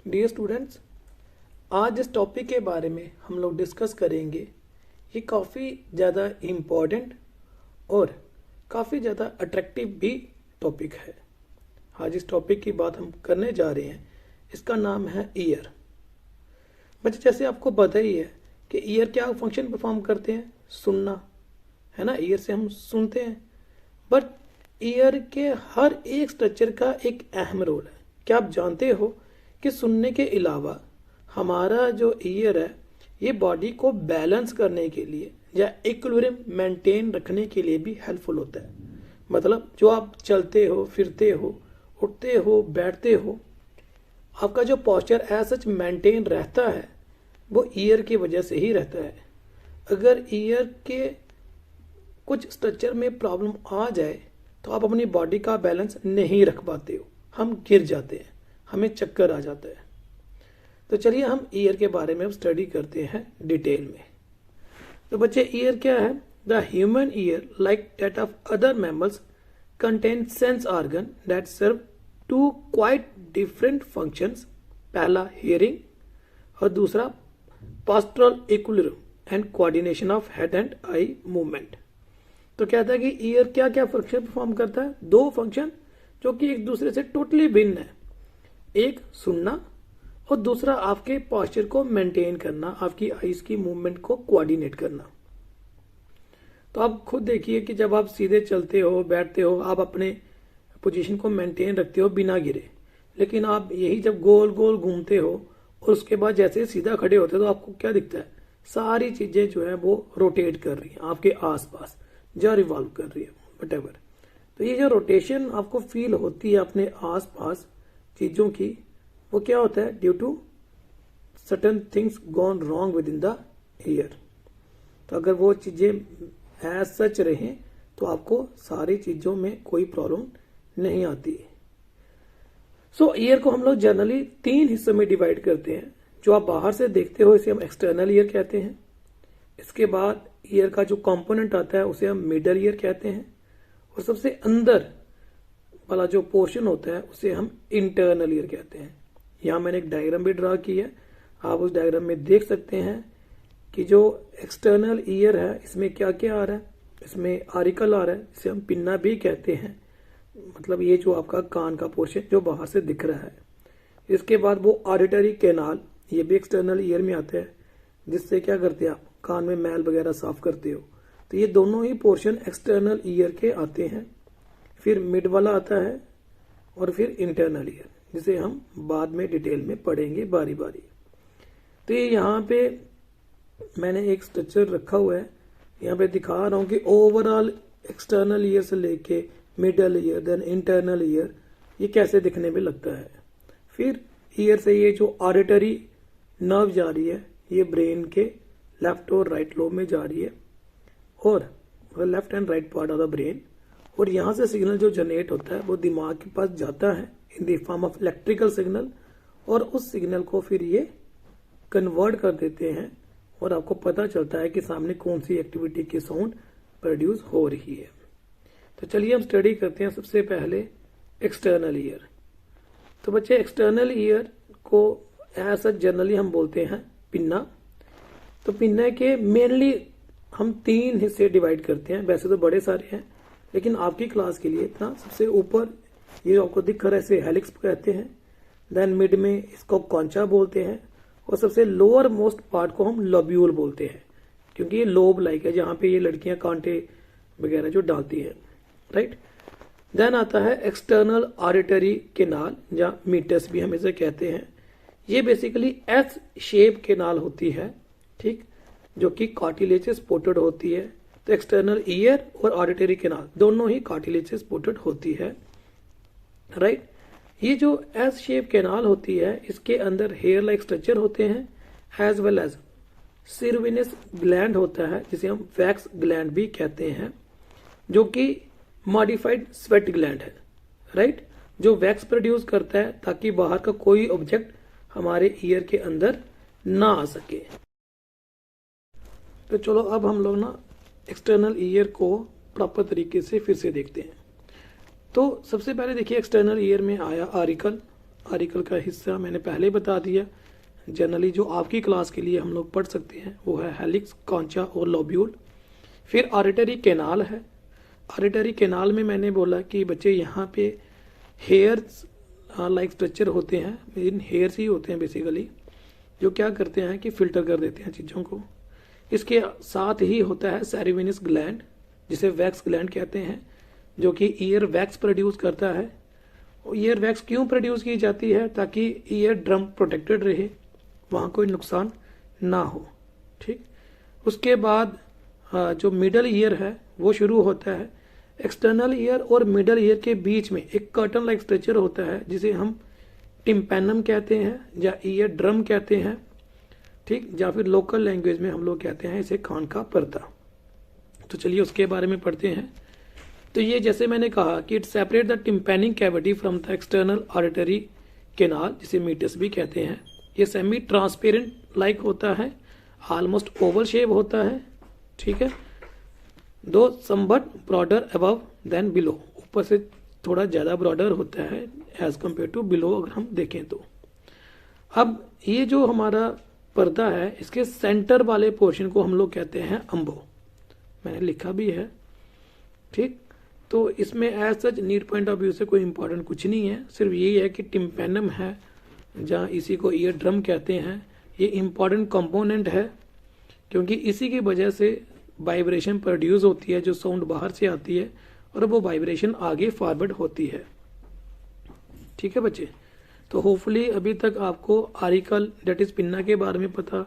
Dear students, आज इस topic के बारे में हम लोग डिस्कस करेंगे। ये काफ़ी ज़्यादा इम्पॉर्टेंट और काफ़ी ज़्यादा अट्रैक्टिव भी टॉपिक है। आज इस टॉपिक की बात हम करने जा रहे हैं, इसका नाम है ईयर। बच्चे, जैसे आपको पता ही है कि ईयर क्या फंक्शन परफॉर्म करते हैं, सुनना है ना। ईयर से हम सुनते हैं, बट ईयर के हर एक स्ट्रक्चर का एक अहम रोल है। क्या आप जानते हो कि सुनने के अलावा हमारा जो ईयर है ये बॉडी को बैलेंस करने के लिए या इक्विलिब्रियम मेंटेन रखने के लिए भी हेल्पफुल होता है। मतलब जो आप चलते हो, फिरते हो, उठते हो, बैठते हो, आपका जो पोस्चर एज सच मेंटेन रहता है वो ईयर की वजह से ही रहता है। अगर ईयर के कुछ स्ट्रक्चर में प्रॉब्लम आ जाए तो आप अपनी बॉडी का बैलेंस नहीं रख पाते हो, हम गिर जाते हैं, हमें चक्कर आ जाता है। तो चलिए हम ईयर के बारे में अब स्टडी करते हैं डिटेल में। तो बच्चे, ईयर क्या है? The human ear, like that of other mammals, contain sense organ that serve to quite different functions. पहला हियरिंग और दूसरा postural equilibrium and coordination of head and eye movement. तो कहता है कि ईयर क्या क्या फंक्शन परफॉर्म करता है? दो फंक्शन जो कि एक दूसरे से टोटली भिन्न है। एक सुनना और दूसरा आपके पोस्चर को मेंटेन करना, आपकी आईज की मूवमेंट को कोऑर्डिनेट करना। तो आप खुद देखिए कि जब आप सीधे चलते हो, बैठते हो, आप अपने पोजीशन को मेंटेन रखते हो बिना गिरे। लेकिन आप यही जब गोल गोल घूमते हो और उसके बाद जैसे सीधा खड़े होते हो तो आपको क्या दिखता है? सारी चीजें जो है वो रोटेट कर रही हैं आपके आसपास, जो रिवॉल्व कर रही है वटेवर। तो ये जो रोटेशन आपको फील होती है अपने आसपास चीजों की, वो क्या होता है? Due to certain things gone wrong within the ear. तो अगर वो चीजें एज सच रहें तो आपको सारी चीजों में कोई प्रॉब्लम नहीं आती। सो ईयर को हम लोग जनरली 3 हिस्सों में डिवाइड करते हैं। जो आप बाहर से देखते हो इसे हम एक्सटर्नल ईयर कहते हैं। इसके बाद ईयर का जो कंपोनेंट आता है उसे हम मिडल ईयर कहते हैं, और सबसे अंदर वाला जो पोर्शन होता है उसे हम इंटरनल ईयर कहते हैं। यहाँ मैंने एक डायग्राम भी ड्रा की है, आप उस डायग्राम में देख सकते हैं कि जो एक्सटर्नल ईयर है इसमें क्या क्या आ रहा है। इसमें आरिकल आ रहा है, इसे हम पिन्ना भी कहते हैं। मतलब ये जो आपका कान का पोर्शन जो बाहर से दिख रहा है। इसके बाद वो ऑडिटरी कैनाल, ये भी एक्सटर्नल ईयर में आता है, जिससे क्या करते हैं आप कान में मैल वगैरह साफ करते हो। तो ये दोनों ही पोर्शन एक्सटर्नल ईयर के आते हैं। फिर मिड वाला आता है और फिर इंटरनल ईयर, जिसे हम बाद में डिटेल में पढ़ेंगे बारी बारी। तो ये यहाँ पे मैंने एक स्ट्रक्चर रखा हुआ है, यहाँ पे दिखा रहा हूँ कि ओवरऑल एक्सटर्नल ईयर से लेके middle ear then internal ear ये कैसे दिखने में लगता है। फिर ईयर से ये जो ऑडिटरी नर्व जा रही है ये ब्रेन के लेफ्ट और राइट लोब में जा रही है, और left and right part of the brain. और यहाँ से सिग्नल जो जनरेट होता है वो दिमाग के पास जाता है in the form of electrical signal, और उस सिग्नल को फिर ये कन्वर्ट कर देते हैं और आपको पता चलता है कि सामने कौन सी एक्टिविटी की साउंड प्रोड्यूस हो रही है। तो चलिए हम स्टडी करते हैं सबसे पहले एक्सटर्नल ईयर। तो बच्चे, एक्सटर्नल ईयर को ऐसा जनरली हम बोलते हैं पिन्ना। तो पिन्ना के मेनली हम 3 हिस्से डिवाइड करते हैं। वैसे तो बड़े सारे हैं, लेकिन आपकी क्लास के लिए इतना सबसे ऊपर ये आपको दिख रहा है इसे हेलिक्स कहते हैं। देन मिड में इसको कॉन्चा बोलते हैं, और सबसे लोअर मोस्ट पार्ट को हम लोब्यूल बोलते हैं, क्योंकि ये लोब लाइक है जहां पे ये लड़कियां कांटे वगैरह जो डालती हैं, राइट। देन आता है एक्सटर्नल ऑडिटरी केनाल, जहाँ मीटस भी हम इसे कहते हैं। ये बेसिकली एस शेप केनाल होती है, ठीक, जो कि कार्टिलेज से सपोर्टेड होती है। तो एक्सटर्नल ईयर और ऑडिटरी केनाल दोनों ही कार्टिलेज से सपोर्टेड होती है, राइट। ये जो एस शेप केनाल होती है इसके अंदर हेयर लाइक स्ट्रक्चर होते हैं, एज वेल एज सिरविनस ग्लैंड होता है, जिसे हम वैक्स ग्लैंड भी कहते हैं, जो कि मॉडिफाइड स्वेट ग्लैंड है, राइट, जो वैक्स प्रोड्यूस करता है ताकि बाहर का कोई ऑब्जेक्ट हमारे ईयर के अंदर ना आ सके। तो चलो अब हम लोग ना एक्सटर्नल ईयर को प्रॉपर तरीके से फिर से देखते हैं। तो सबसे पहले देखिए एक्सटर्नल ईयर में आया आरिकल, आर्टिकल का हिस्सा मैंने पहले बता दिया। जनरली जो आपकी क्लास के लिए हम लोग पढ़ सकते हैं वो है हेलिक्स, कॉन्चा और लोब्यूल। फिर ऑडिटरी कैनाल है। ऑडिटरी कैनाल में मैंने बोला कि बच्चे यहाँ पे हेयर्स लाइक स्ट्रक्चर होते हैं, इन हेयर्स ही होते हैं बेसिकली, जो क्या करते हैं कि फिल्टर कर देते हैं चीज़ों को। इसके साथ ही होता है सेरेविनस ग्लैंड, जिसे वैक्स ग्लैंड कहते हैं, जो कि ईयर वैक्स प्रोड्यूस करता है। ईयर वैक्स क्यों प्रोड्यूस की जाती है? ताकि ईयर ड्रम प्रोटेक्टेड रहे, वहाँ कोई नुकसान ना हो। ठीक, उसके बाद जो मिडल ईयर है वो शुरू होता है। एक्सटर्नल ईयर और मिडल ईयर के बीच में एक कर्टन लाइक स्ट्रक्चर होता है, जिसे हम टिम्पैनम कहते हैं या ईयर ड्रम कहते हैं। ठीक, या फिर लोकल लैंग्वेज में हम लोग कहते हैं इसे कान का पर्दा। तो चलिए उसके बारे में पढ़ते हैं। तो ये जैसे मैंने कहा कि it separate the tympanic cavity from the external auditory canal, जिसे मीटस भी कहते हैं। ये सेमी ट्रांसपेरेंट लाइक होता है, ऑलमोस्ट ओवल शेप होता है। ठीक है, दो समबट ब्रॉडर अबव देन बिलो, ऊपर से थोड़ा ज़्यादा ब्रॉडर होता है एज कम्पेयर टू बिलो अगर हम देखें तो। अब ये जो हमारा पर्दा है, इसके सेंटर वाले पोर्शन को हम लोग कहते हैं अम्बो, मैंने लिखा भी है। ठीक, तो इसमें as such need point of view से कोई इंपॉर्टेंट कुछ नहीं है, सिर्फ यही है कि टिम्पैनम है, जहाँ इसी को ईयर ड्रम कहते हैं, ये इम्पॉर्टेंट कंपोनेंट है, क्योंकि इसी की वजह से वाइब्रेशन प्रोड्यूस होती है, जो साउंड बाहर से आती है और वो वाइब्रेशन आगे फॉरवर्ड होती है। ठीक है बच्चे, तो होपफुली अभी तक आपको आर्टिकल दैट इज पिन्ना के बारे में पता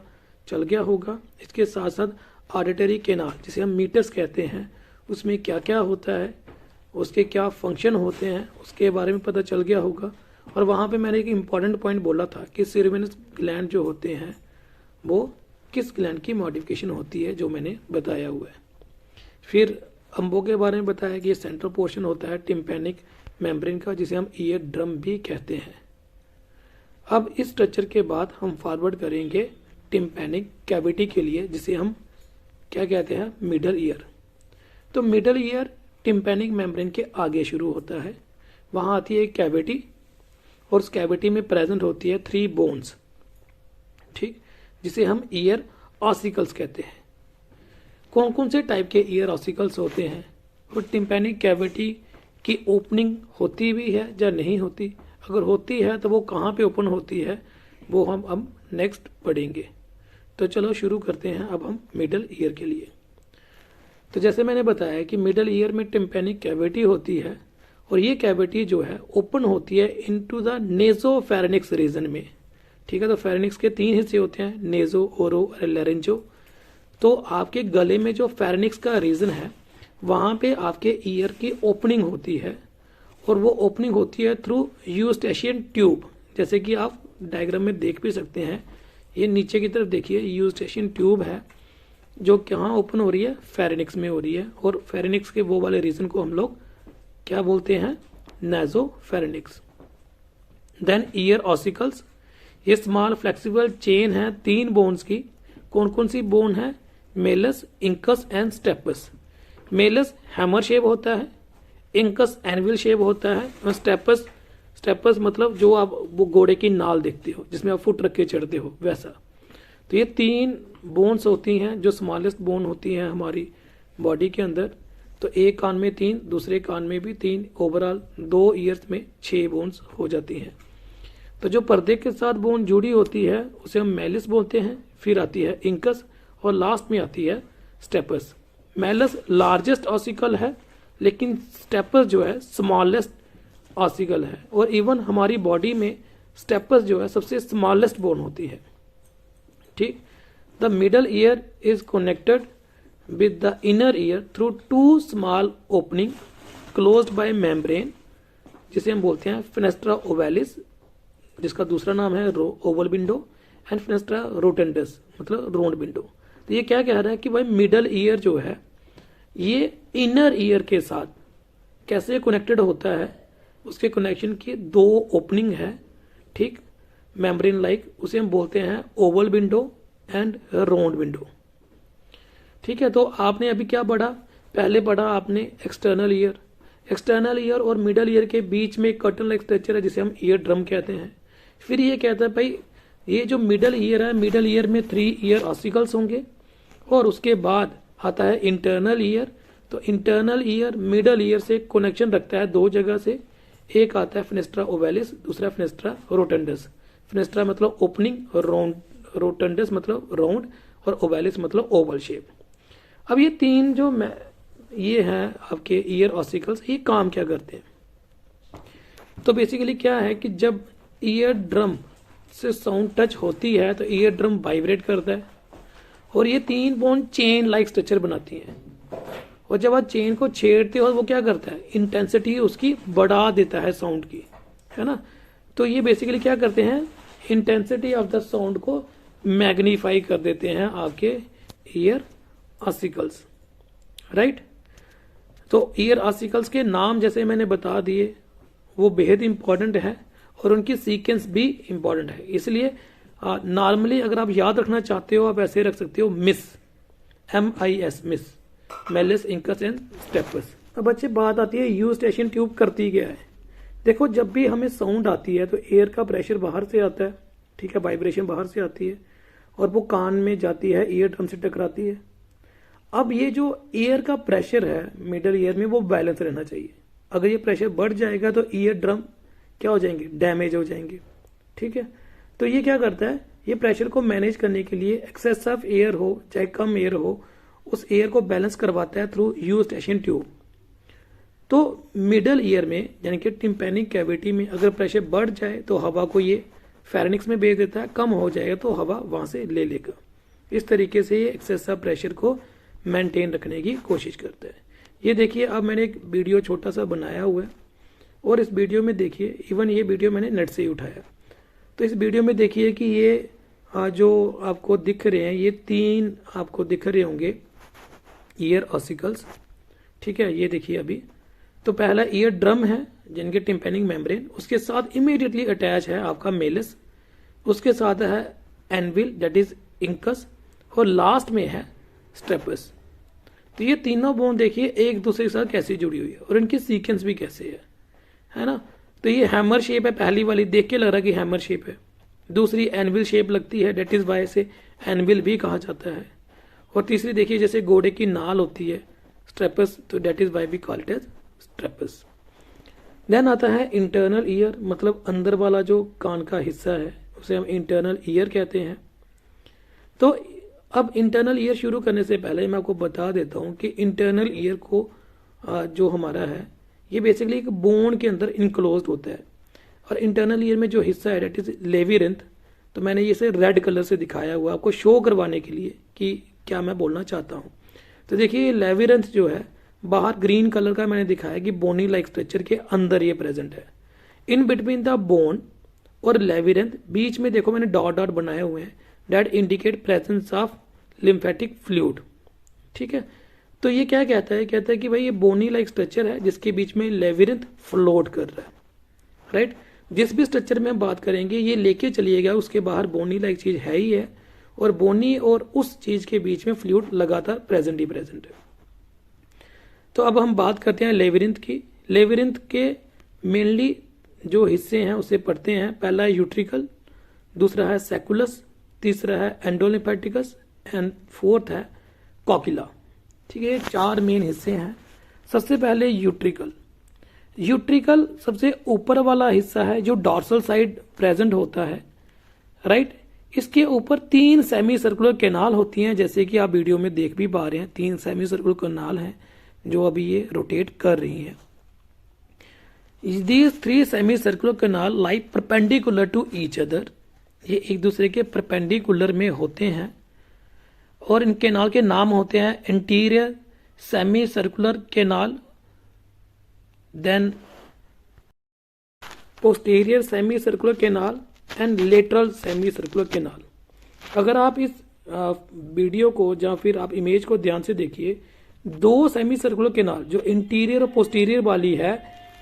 चल गया होगा। इसके साथ साथ ऑडिटरी कैनाल, जिसे हम मीटर्स कहते हैं, उसमें क्या क्या होता है, उसके क्या फंक्शन होते हैं, उसके बारे में पता चल गया होगा। और वहाँ पे मैंने एक इम्पॉर्टेंट पॉइंट बोला था कि सेरेविनस ग्लैंड जो होते हैं वो किस ग्लैंड की मॉडिफिकेशन होती है, जो मैंने बताया हुआ है। फिर अम्बो के बारे में बताया कि ये सेंट्रल पोर्शन होता है टिम्पैनिक मेम्ब्रेन का, जिसे हम ईयर ड्रम भी कहते हैं। अब इस स्ट्रक्चर के बाद हम फॉरवर्ड करेंगे टिम्पैनिक कैविटी के लिए, जिसे हम क्या कहते हैं, मिडल ईयर। तो मिडल ईयर टिम्पैनिक मेम्ब्रेन के आगे शुरू होता है, वहाँ आती है एक कैविटी, और उस कैविटी में प्रेजेंट होती है 3 बोन्स। ठीक, जिसे हम ईयर ऑसिकल्स कहते हैं। कौन कौन से टाइप के ईयर ऑसिकल्स होते हैं, और टिम्पैनिक कैविटी की ओपनिंग होती भी है या नहीं होती, अगर होती है तो वो कहाँ पे ओपन होती है, वो हम अब नेक्स्ट पढ़ेंगे। तो चलो शुरू करते हैं अब हम मिडल ईयर के लिए। तो जैसे मैंने बताया कि मिडल ईयर में टिम्पैनिक कैविटी होती है, और ये कैविटी जो है ओपन होती है इनटू द नेजोफेरेनिक्स रीजन में। ठीक है, तो फेरेनिक्स के 3 हिस्से होते हैं, नेजो, ओरो और लैरेंजो। तो आपके गले में जो फेरेनिक्स का रीजन है, वहाँ पे आपके ईयर की ओपनिंग होती है, और वो ओपनिंग होती है थ्रू यूस्टेशियन ट्यूब, जैसे कि आप डायग्राम में देख भी सकते हैं। ये नीचे की तरफ देखिए, यूस्टेशियन ट्यूब है जो कहाँ ओपन हो रही है, फेरेनिक्स में हो रही है, और फेरेनिक्स के वो वाले रीजन को हम लोग क्या बोलते हैं, नासोफेरेनिक्स। देन ईयर ऑसिकल्स, ये स्मॉल फ्लेक्सिबल चेन है 3 बोन्स की। कौन कौन सी बोन है, malleus, incus and stapes. Malleus hammer shape होता है, इंकस एनविल शेप होता है, और स्टेपस मतलब जो आप वो घोड़े की नाल देखते हो, जिसमें आप फुट रख के चढ़ते हो, वैसा। तो ये 3 बोन्स होती हैं जो स्मॉलेस्ट बोन होती हैं हमारी बॉडी के अंदर। तो एक कान में 3, दूसरे कान में भी 3, ओवरऑल 2 ईयर्स में 6 बोन्स हो जाती हैं। तो जो पर्दे के साथ बोन जुड़ी होती है उसे हम मेलिस बोलते हैं, फिर आती है इंकस, और लास्ट में आती है स्टेपस। मेलस लार्जेस्ट ऑसिकल है, लेकिन स्टेपस जो है स्मॉलेस्ट ऑसिकल है, और इवन हमारी बॉडी में स्टेपस जो है सबसे स्मॉलेस्ट बोन होती है। ठीक, the middle ear is connected with the inner ear through 2 small opening closed bye membrane, जिसे हम बोलते हैं फेनेस्ट्रा ओवैलिस, जिसका दूसरा नाम है Oval window, and fenestra rotundus मतलब राउंड विंडो। तो ये क्या कह रहा है कि भाई मिडल ईयर जो है ये इनर ईयर के साथ कैसे कनेक्टेड होता है, उसके कनेक्शन की 2 ओपनिंग है। ठीक, मेम्ब्रेन लाइक, उसे हम बोलते हैं Oval window and round window. ठीक है, तो आपने अभी क्या पढ़ा, पहले पढ़ा आपने एक्सटर्नल ईयर, एक्सटर्नल ईयर और मिडल ईयर के बीच में एक कर्टन लाइक स्ट्रक्चर है जिसे हम ईयर ड्रम कहते हैं। फिर ये कहता है भाई ये जो मिडल ईयर है, मिडल ईयर में 3 ईयर ऑसिकल्स होंगे और उसके बाद आता है इंटरनल ईयर। तो इंटरनल ईयर मिडल ईयर से कनेक्शन रखता है 2 जगह से, एक आता है फिनेस्ट्रा ओवेलिस, दूसरा फिनेस्ट्रा रोटंडस। फिनेस्ट्रा मतलब ओपनिंग और रोटंडस मतलब राउंड और ओवेलिस मतलब ओवल शेप। अब ये 3 जो ये हैं आपके ईयर ऑसिकल्स, ये काम क्या करते हैं? तो बेसिकली क्या है कि जब ईयर ड्रम से साउंड टच होती है तो ईयर ड्रम वाइब्रेट करता है और ये 3 बोन चेन लाइक स्ट्रक्चर बनाती हैं। और जब आप चेन को छेड़ते हो वो क्या करता है, इंटेंसिटी उसकी बढ़ा देता है साउंड की, है ना। तो ये बेसिकली क्या करते हैं, इंटेंसिटी ऑफ द साउंड को मैग्नीफाई कर देते हैं आपके ईयर ऑसिकल्स, राइट। तो ईयर ऑसिकल्स के नाम जैसे मैंने बता दिए वो बेहद इंपॉर्टेंट है और उनकी सीक्वेंस भी इंपॉर्टेंट है। इसलिए नॉर्मली अगर आप याद रखना चाहते हो आप ऐसे रख सकते हो miss, MIS, miss, malleus, incus and stapes. अब बच्चे बात आती है यूस्टेशन ट्यूब करती क्या है। देखो जब भी हमें साउंड आती है तो एयर का प्रेशर बाहर से आता है, ठीक है, वाइब्रेशन बाहर से आती है और वो कान में जाती है, ईयर ड्रम से टकराती है। अब ये जो एयर का प्रेशर है मिडल ईयर में वो बैलेंस रहना चाहिए। अगर ये प्रेशर बढ़ जाएगा तो ईयर ड्रम क्या हो जाएंगे, डैमेज हो जाएंगे, ठीक है। तो ये क्या करता है, ये प्रेशर को मैनेज करने के लिए एक्सेस ऑफ एयर हो चाहे कम एयर हो, उस एयर को बैलेंस करवाता है थ्रू यूस्टेशन ट्यूब। तो मिडल ईयर में यानी कि टिम्पैनिक कैविटी में अगर प्रेशर बढ़ जाए तो हवा को ये फेरेनिक्स में भेज देता है, कम हो जाएगा तो हवा वहां से ले लेगा। इस तरीके से ये एक्सेस ऑफ प्रेशर को मेंटेन रखने की कोशिश करता है। ये देखिए अब मैंने एक वीडियो छोटा सा बनाया हुआ है और इस वीडियो में देखिए, इवन ये वीडियो मैंने नेट से ही उठाया। तो इस वीडियो में देखिए कि ये जो आपको दिख रहे हैं ये 3 आपको दिख रहे होंगे ईयर ऑसिकल्स, ठीक है। ये देखिए अभी तो पहला ईयर ड्रम है जिनके टिम्पैनिक मेम्ब्रेन, उसके साथ इमीडिएटली अटैच है आपका मेलिस, उसके साथ है एनविल दैट इज इंकस और लास्ट में है स्ट्रेपस। तो ये तीनों बोन देखिए एक दूसरे के साथ कैसे जुड़ी हुई है और इनकी सीक्वेंस भी कैसे है ना। तो ये हैमर शेप है, पहली वाली देख के लग रहा है कि हैमर शेप है। दूसरी एनविल शेप लगती है, डेट इज वाई से एनविल भी कहा जाता है। और तीसरी देखिए जैसे घोड़े की नाल होती है स्ट्रेपस, तो that is why we call it as stapes. Then आता है इंटरनल ईयर, मतलब अंदर वाला जो कान का हिस्सा है उसे हम इंटरनल ईयर कहते हैं। तो अब इंटरनल ईयर शुरू करने से पहले मैं आपको बता देता हूं कि इंटरनल ईयर को जो हमारा है ये बेसिकली एक बोन के अंदर इनक्लोज्ड होता है। और इंटरनल ईयर में जो हिस्सा है डेट इज लेविरिंथ, तो मैंने इसे रेड कलर से दिखाया हुआ आपको शो करवाने के लिए कि क्या मैं बोलना चाहता हूँ। तो देखिए लेविरिंथ जो है बाहर ग्रीन कलर का मैंने दिखाया कि बोनी लाइक स्ट्रक्चर के अंदर ये प्रेजेंट है। इन बिटवीन द बोन और लेविरिंथ बीच में देखो मैंने डॉट डॉट बनाए हुए हैं, that indicate presence of lymphatic fluid, ठीक है। तो ये क्या कहता है, कहता है कि भाई ये बोनी लाइक स्ट्रक्चर है जिसके बीच में लेविरिंथ फ्लोट कर रहा है, राइट। जिस भी स्ट्रक्चर में हम बात करेंगे ये लेके चलिएगा उसके बाहर बोनी लाइक चीज है ही है और बोनी और उस चीज के बीच में फ्लूइड लगातार प्रेजेंट ही प्रेजेंट है। तो अब हम बात करते हैं लेविरिंथ की। लेविरिंथ के मेनली जो हिस्से हैं उसे पढ़ते हैं। पहला है यूट्रिकल, दूसरा है सेकुलस, तीसरा है एंडोलिम्फेटिकस एंड फोर्थ है कॉकिला, ठीक है। 4 मेन हिस्से हैं। सबसे पहले यूट्रिकल। यूट्रिकल सबसे ऊपर वाला हिस्सा है जो डॉर्सल साइड प्रेजेंट होता है, राइट। इसके ऊपर 3 सेमी सर्कुलर कैनाल होती हैं, जैसे कि आप वीडियो में देख भी पा रहे हैं 3 सेमी सर्कुलर कैनाल हैं जो अभी ये रोटेट कर रही हैं। These 3 semicircular canal lie perpendicular to each other, ये एक दूसरे के परपेंडिकुलर में होते हैं और इन कैनाल के नाम होते हैं anterior semicircular canal, then posterior semicircular canal and lateral semicircular canal. अगर आप इस वीडियो को या फिर आप इमेज को ध्यान से देखिए, 2 सेमी सर्कुलर कैनाल जो इंटीरियर और पोस्टीरियर वाली है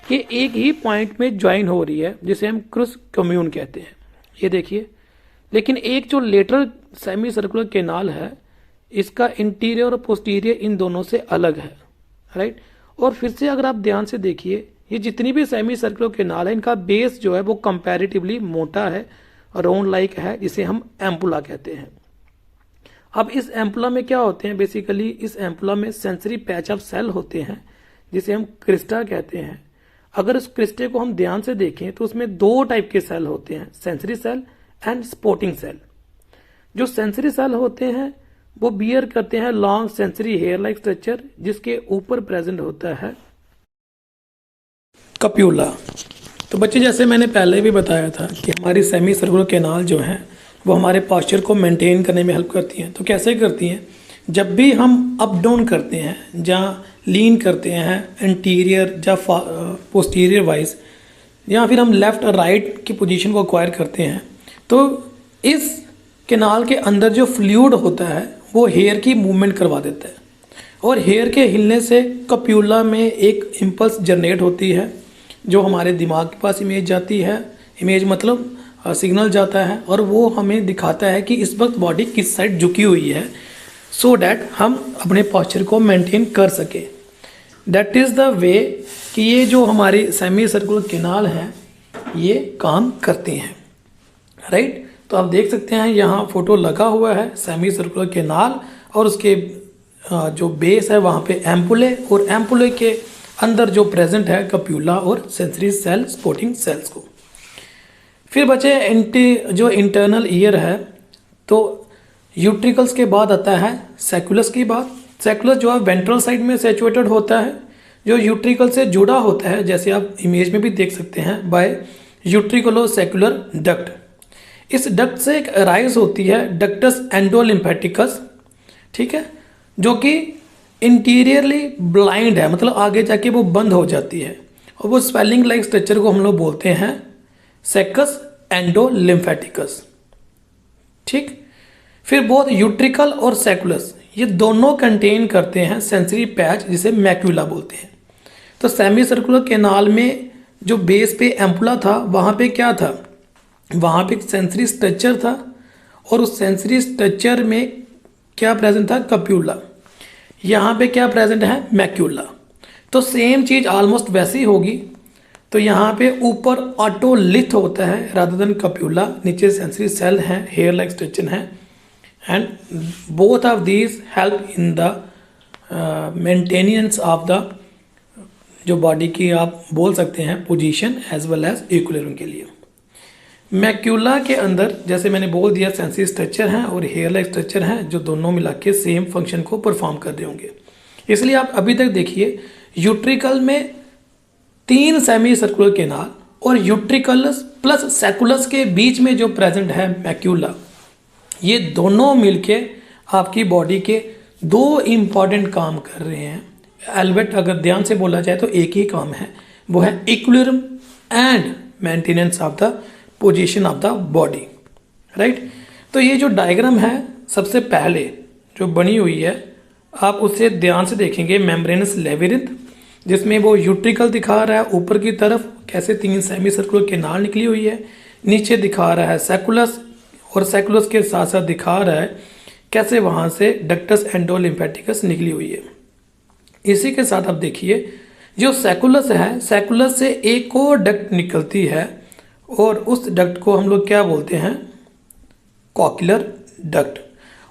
ये एक ही पॉइंट में ज्वाइन हो रही है जिसे हम क्रूस कम्यून कहते हैं, ये देखिए। लेकिन एक जो लेटरल सेमी सर्कुलर कैनाल है इसका इंटीरियर और पोस्टीरियर इन दोनों से अलग है, राइट। और फिर से अगर आप ध्यान से देखिए, ये जितनी भी सेमी सर्कुलर कैनाल है, इनका बेस जो है वो कंपैरेटिवली मोटा है, राउंड लाइक है, जिसे हम एम्पुला कहते हैं। अब इस एम्पुला में क्या होते हैं, बेसिकली इस एम्पुला में सेंसरी पैच ऑफ सेल होते हैं, जिसे हम क्रिस्टा कहते हैं। अगर उस क्रिस्टे को हम ध्यान से देखें तो उसमें दो टाइप के सेल होते हैं, sensory cell and supporting cell. जो सेंसरी सेल होते हैं वो बियर करते हैं long sensory hair like structure, जिसके ऊपर प्रेजेंट होता है कप्यूला। तो बच्चे, जैसे मैंने पहले भी बताया था कि हमारी सेमी सर्कुलर कैनाल जो है वो हमारे पोस्चर को मेंटेन करने में हेल्प करती हैं। तो कैसे करती हैं, जब भी हम अप डाउन करते हैं, जहाँ लीन करते हैं इंटीरियर या पोस्टीरियर वाइज, या फिर हम लेफ्ट और राइट की पोजीशन को एक्वायर करते हैं, तो इस कैनाल के अंदर जो फ्लूइड होता है वो हेयर की मूवमेंट करवा देता है, और हेयर के हिलने से कप्यूला में एक इम्पल्स जनरेट होती है, जो हमारे दिमाग के पास इमेज जाती है। इमेज मतलब सिग्नल जाता है, और वो हमें दिखाता है कि इस वक्त बॉडी किस साइड झुकी हुई है, सो डैट हम अपने पोस्चर को मेंटेन कर सके। दैट इज़ द वे कि ये जो हमारी सेमी सर्कुलर कैनाल है ये काम करती हैं, राइट। तो आप देख सकते हैं यहाँ फोटो लगा हुआ है सेमी सर्कुलर कैनाल, और उसके जो बेस है वहाँ पे एम्पुले, और एम्पुले के अंदर जो प्रेजेंट है कप्यूला और सेंसरी सेल स्पोर्टिंग सेल्स को। फिर बचे जो इंटरनल ईयर है, तो यूट्रिकल्स के बाद आता है सैकुलस की बात। सैकुलस जो है वेंट्रल साइड में सिचुएटेड होता है, जो यूट्रिकल से जुड़ा होता है, जैसे आप इमेज में भी देख सकते हैं, बाय यूट्रिकुलो सैकुलर डक्ट। इस डक्ट से एक राइज होती है डक्टस एंडोलिम्फेटिकस, ठीक है, जो कि इंटीरियरली ब्लाइंड है, मतलब आगे जाके वो बंद हो जाती है, और वो स्वेलिंग लाइक स्ट्रक्चर को हम लोग बोलते हैं सेकस एंडोलिम्फेटिकस, ठीक। फिर बोथ यूट्रिकल और सैकुलस ये दोनों कंटेन करते हैं सेंसरी पैच, जिसे मैक्यूला बोलते हैं। तो सेमी सर्कुलर कैनाल में जो बेस पे एम्पुला था, वहाँ पे क्या था, वहाँ पे एक सेंसरी स्ट्रक्चर था, और उस सेंसरी स्ट्रक्चर में क्या प्रेजेंट था, कप्यूला। यहाँ पे क्या प्रेजेंट है, मैक्यूला। तो सेम चीज़ ऑलमोस्ट वैसी होगी। तो यहाँ पे ऊपर ऑटोलिथ होता है रादर देन कप्यूला, नीचे सेंसरी सेल है, हेयर लाइक स्ट्रक्चर है, and both of these help in the maintenance of the जो बॉडी की आप बोल सकते हैं position as well as equilibrium के लिए। मैक्यूला के अंदर जैसे मैंने बोल दिया सेंसरी स्ट्रक्चर हैं और हेयर लाइक स्ट्रक्चर हैं, जो दोनों मिला के सेम फंक्शन को परफॉर्म कर रहे होंगे। इसलिए आप अभी तक देखिए यूट्रिकल में 3 सेमी सर्कुलर कैनाल, और यूट्रिकलस प्लस सैकुलस के बीच में जो प्रेजेंट है मैक्यूला, ये दोनों मिलके आपकी बॉडी के 2 इम्पॉर्टेंट काम कर रहे हैं। एल्बेट अगर ध्यान से बोला जाए तो एक ही काम है, वो है equilibrium and maintenance of the position of the body, right. तो ये जो डायग्राम है सबसे पहले जो बनी हुई है, आप उसे ध्यान से देखेंगे, मेम्ब्रेनस लेबिरिंथ, जिसमें वो यूट्रिकल दिखा रहा है ऊपर की तरफ कैसे 3 सेमी सर्कुलर कैनाल निकली हुई है, नीचे दिखा रहा है सैकुलस, और सैकुलस के साथ साथ दिखा रहा है कैसे वहाँ से डक्टस एंडोलिम्फेटिकस निकली हुई है। इसी के साथ आप देखिए जो सैकुलस है, सैकुलस से एक और डक्ट निकलती है, और उस डक्ट को हम लोग क्या बोलते हैं, कॉक्युलर डक्ट।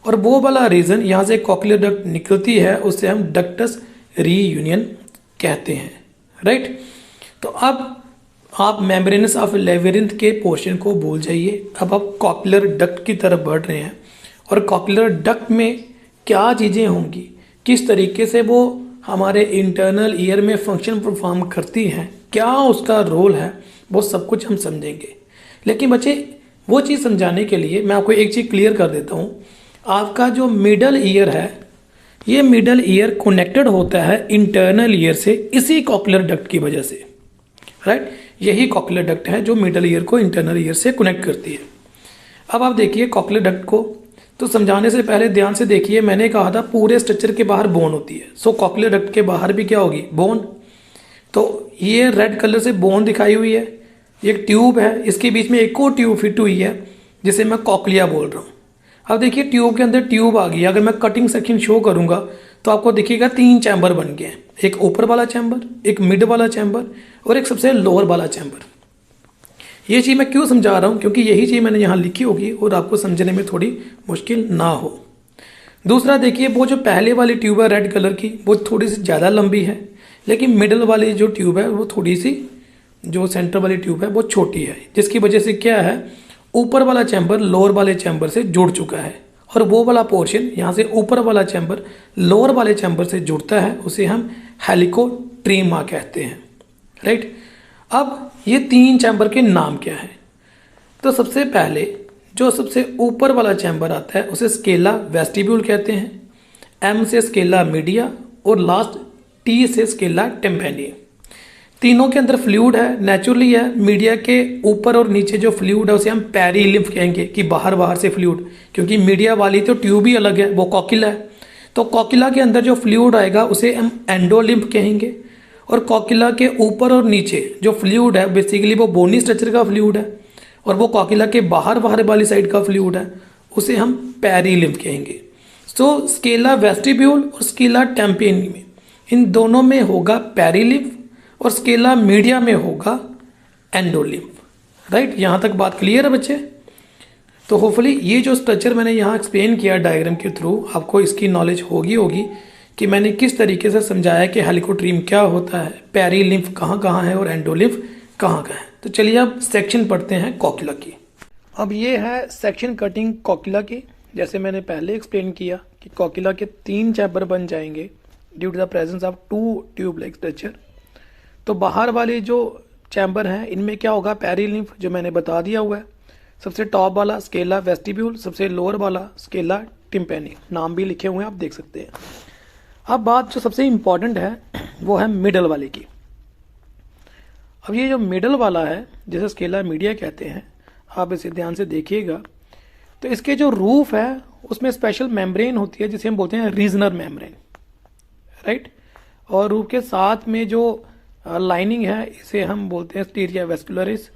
और वो वाला रीजन यहाँ से कॉक्युलर डक्ट निकलती है उसे हम डक्टस रीयूनियन कहते हैं, राइट। तो अब आप मेम्ब्रेनस ऑफ लेबिरिंथ के पोर्शन को भूल जाइए, अब आप कॉक्युलर डक्ट की तरफ बढ़ रहे हैं। और कॉक्युलर डक्ट में क्या चीज़ें होंगी, किस तरीके से वो हमारे इंटरनल ईयर में फंक्शन परफॉर्म करती हैं, क्या उसका रोल है, वो सब कुछ हम समझेंगे। लेकिन बच्चे वो चीज़ समझाने के लिए मैं आपको एक चीज़ क्लियर कर देता हूँ। आपका जो मिडल ईयर है, ये मिडल ईयर कनेक्टेड होता है इंटरनल ईयर से इसी कॉक्युलर डक्ट की वजह से, राइट। यही कॉक्युलर डक्ट है जो मिडल ईयर को इंटरनल ईयर से कनेक्ट करती है। अब आप देखिए कॉक्युलर डक्ट को, तो समझाने से पहले ध्यान से देखिए, मैंने कहा था पूरे स्ट्रक्चर के बाहर बोन होती है, सो कॉक्युलर डक्ट के बाहर भी क्या होगी, बोन। तो ये रेड कलर से बोन दिखाई हुई है, एक ट्यूब है, इसके बीच में एक और ट्यूब फिट हुई है जिसे मैं कॉक्लिया बोल रहा हूँ। अब देखिए ट्यूब के अंदर ट्यूब आ गई, अगर मैं कटिंग सेक्शन शो करूँगा तो आपको दिखेगा 3 चैम्बर बन गए हैं, एक ऊपर वाला चैम्बर, एक मिड वाला चैम्बर और एक सबसे लोअर वाला चैम्बर। ये चीज़ मैं क्यों समझा रहा हूँ, क्योंकि यही चीज़ मैंने यहाँ लिखी होगी और आपको समझने में थोड़ी मुश्किल ना हो। दूसरा देखिए, वो जो पहले वाली ट्यूब है रेड कलर की, वो थोड़ी सी ज़्यादा लंबी है, लेकिन मिडल वाली जो ट्यूब है वो थोड़ी सी, जो सेंटर वाली ट्यूब है वो छोटी है, जिसकी वजह से क्या है, ऊपर वाला चैम्बर लोअर वाले चैम्बर से जुड़ चुका है और वो वाला पोर्शन यहाँ से ऊपर वाला चैम्बर लोअर वाले चैम्बर से जुड़ता है, उसे हम हेलिकोट्रीमा कहते हैं, राइट। अब ये 3 चैम्बर के नाम क्या है? तो सबसे पहले जो सबसे ऊपर वाला चैम्बर आता है उसे स्केला वेस्टिब्यूल कहते हैं, एम से स्केला मीडिया और लास्ट टी से स्केला टिम्पैनी। तीनों के अंदर फ्लूइड है, नेचुरली है। मीडिया के ऊपर और नीचे जो फ्लूइड है उसे हम पेरीलिम्फ कहेंगे कि बाहर बाहर से फ्लूइड, क्योंकि मीडिया वाली तो ट्यूब ही अलग है, वो कॉकिला है। तो कॉकिला के अंदर जो फ्लूइड आएगा उसे हम एंडोलिम्फ कहेंगे। और कॉकिला के ऊपर और नीचे जो फ्लूइड है बेसिकली वो बोनी स्ट्रक्चर का फ्लूइड है, और वो कॉकिला के बाहर बाहर वाली साइड का फ्लूइड है, उसे हम पेरीलिम्फ कहेंगे। सो स्केला वेस्टिब्यूल और स्केला टिम्पैनी में, इन दोनों में होगा पेरीलिम्फ और स्केला मीडिया में होगा एंडोलिम्फ, राइट। यहाँ तक बात क्लियर है बच्चे? तो होपफुली ये जो स्ट्रक्चर मैंने यहाँ एक्सप्लेन किया डायग्राम के थ्रू, आपको इसकी नॉलेज होगी कि मैंने किस तरीके से समझाया कि हेलिकोट्रीम क्या होता है, पेरीलिम्फ कहाँ है और एंडोलिम्फ कहाँ है। तो चलिए अब सेक्शन पढ़ते हैं कॉकिला की। अब ये है सेक्शन कटिंग कॉकिला की। जैसे मैंने पहले एक्सप्लेन किया कि कॉकिला के 3 चैम्बर बन जाएंगे due to the presence of 2 tube like structure. तो बाहर वाले जो चैम्बर हैं इनमें क्या होगा, पेरीलिम्फ जो मैंने बता दिया हुआ है। सबसे टॉप वाला स्केला वेस्टिब्यूल, सबसे लोअर वाला स्केला टिम्पैनी, नाम भी लिखे हुए हैं आप देख सकते हैं। अब बात जो सबसे इंपॉर्टेंट है वो है मिडल वाले की। अब ये जो मिडल वाला है जिसे स्केला मीडिया कहते हैं, आप इसे ध्यान से देखिएगा तो इसके जो रूफ है उसमें स्पेशल मेम्ब्रेन होती है जिसे हम बोलते हैं रीजनर मेम्ब्रेन, राइट। और रूफ के साथ में जो लाइनिंग है इसे हम बोलते हैं स्टीरिया वेस्कुलरिस।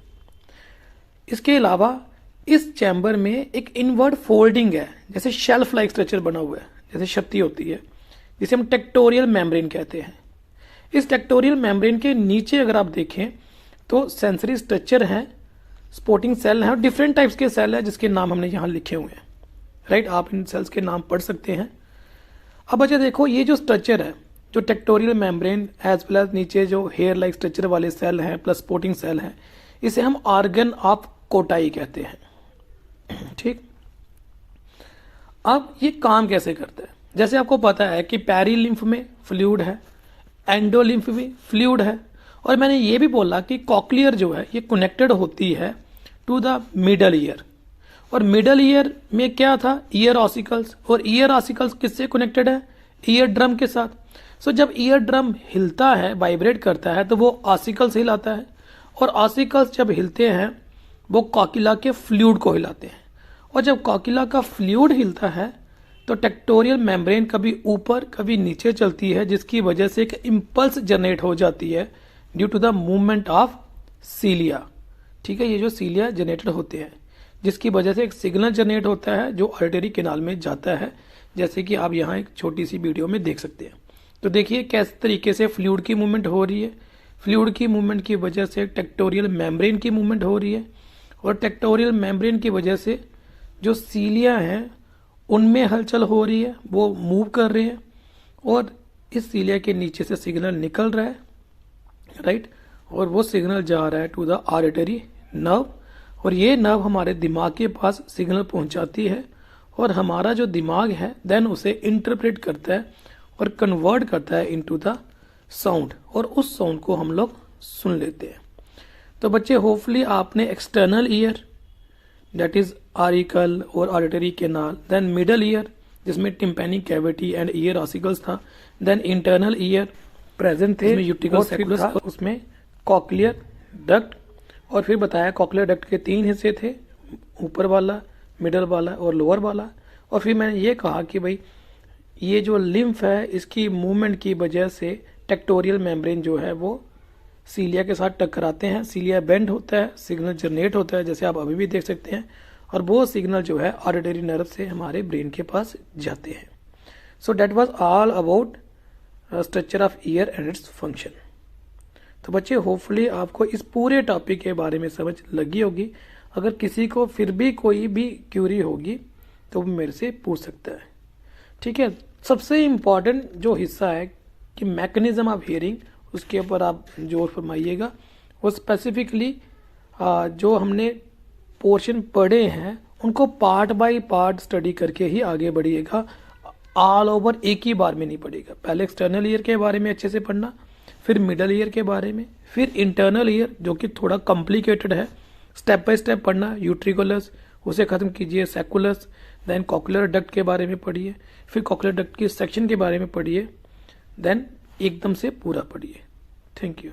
इसके अलावा इस चैम्बर में एक इनवर्ड फोल्डिंग है, जैसे शेल्फ लाइक स्ट्रक्चर बना हुआ है, जैसे छत्ती होती है, जिसे हम टेक्टोरियल मेम्ब्रेन कहते हैं। इस टेक्टोरियल मेम्ब्रेन के नीचे अगर आप देखें तो सेंसरी स्ट्रक्चर है, स्पोर्टिंग सेल है और डिफरेंट टाइप्स के सेल है जिसके नाम हमने यहाँ लिखे हुए हैं, राइट। आप इन सेल्स के नाम पढ़ सकते हैं। अब अच्छा देखो, ये जो स्ट्रक्चर है, जो tectorial membrane as well as नीचे जो हेयर लाइक स्ट्रक्चर वाले सेल हैं प्लस स्पोर्टिंग सेल हैं, इसे हम ऑर्गन ऑफ कोटाई कहते हैं, ठीक। अब ये काम कैसे करता है? जैसे आपको पता है कि पेरीलिम्फ में फ्लूइड है, एंडोलिम्फ में फ्लूइड है, और मैंने ये भी बोला कि कॉक्लियर जो है ये कनेक्टेड होती है टू द मिडल ईयर। और मिडल ईयर में क्या था, ईयर ऑसिकल्स, और ईयर ऑसिकल्स किससे कनेक्टेड है, ईयर ड्रम के साथ। सो जब ईयर ड्रम हिलता है, वाइब्रेट करता है, तो वो ऑसिकल्स हिलाता है, और ऑसिकल्स जब हिलते हैं वो कॉकिला के फ्लूइड को हिलाते हैं, और जब कॉकिला का फ्लूइड हिलता है तो टेक्टोरियल मेम्ब्रेन कभी ऊपर कभी नीचे चलती है, जिसकी वजह से एक इम्पल्स जनरेट हो जाती है due to the movement of cilia, ठीक है। ये जो सीलिया जनरेटेड होते हैं जिसकी वजह से एक सिग्नल जनरेट होता है जो ऑडिटरी कैनाल में जाता है, जैसे कि आप यहाँ एक छोटी सी वीडियो में देख सकते हैं। तो देखिए किस तरीके से फ्लूइड की मूवमेंट हो रही है। फ्लूइड की मूवमेंट की वजह से टेक्टोरियल मेम्ब्रेन की मूवमेंट हो रही है, और टेक्टोरियल मेम्ब्रेन की वजह से जो सीलिया हैं उनमें हलचल हो रही है, वो मूव कर रहे हैं, और इस सीलिया के नीचे से सिग्नल निकल रहा है, राइट। और वो सिग्नल जा रहा है टू द ऑडिटरी नर्व, और ये नर्व हमारे दिमाग के पास सिग्नल पहुंचाती है, और हमारा जो दिमाग है देन उसे इंटरप्रेट करता है और कन्वर्ट करता है इनटू द साउंड, और उस साउंड को हम लोग सुन लेते हैं। तो बच्चे होपफुली आपने external ear that is auricle और auditory canal, then middle ear जिसमें tympanic cavity and ear ossicles था, देन इंटरनल ईयर प्रेजेंट थे, यूटिकल सेकुलस, उसमें कॉक्लियर डक्ट, और फिर बताया कॉक्लियर डक्ट के 3 हिस्से थे, ऊपर वाला, मिडल वाला और लोअर वाला। और फिर मैंने ये कहा कि भाई ये जो लिम्फ है इसकी मूवमेंट की वजह से टेक्टोरियल मेम्ब्रेन जो है वो सीलिया के साथ टकराते हैं, सीलिया बेंड होता है, सिग्नल जनरेट होता है जैसे आप अभी भी देख सकते हैं, और वो सिग्नल जो है ऑडिटरी नर्व से हमारे ब्रेन के पास जाते हैं। So that was all about structure of ear and its function. तो बच्चे होपफुली आपको इस पूरे टॉपिक के बारे में समझ लगी होगी। अगर किसी को फिर भी कोई भी क्यूरी होगी तो वो मेरे से पूछ सकता है। ठीक है, सबसे इम्पॉर्टेंट जो हिस्सा है कि मैकेनिज्म ऑफ हियरिंग, उसके ऊपर आप जोर फरमाइएगा। वो स्पेसिफिकली जो हमने पोर्शन पढ़े हैं उनको पार्ट बाय पार्ट स्टडी करके ही आगे बढ़िएगा। ऑल ओवर एक ही बार में नहीं पढ़ेगा। पहले एक्सटर्नल ईयर के बारे में अच्छे से पढ़ना, फिर मिडल ईयर के बारे में, फिर इंटरनल ईयर जो कि थोड़ा कॉम्प्लिकेटेड है, स्टेप बाय स्टेप पढ़ना। यूट्रिकुलस, उसे खत्म कीजिए, सेकुलस, देन कॉक्युलर डक्ट के बारे में पढ़िए, फिर कॉक्युलर डक्ट की सेक्शन के बारे में पढ़िए, देन एकदम से पूरा पढ़िए। Thank you.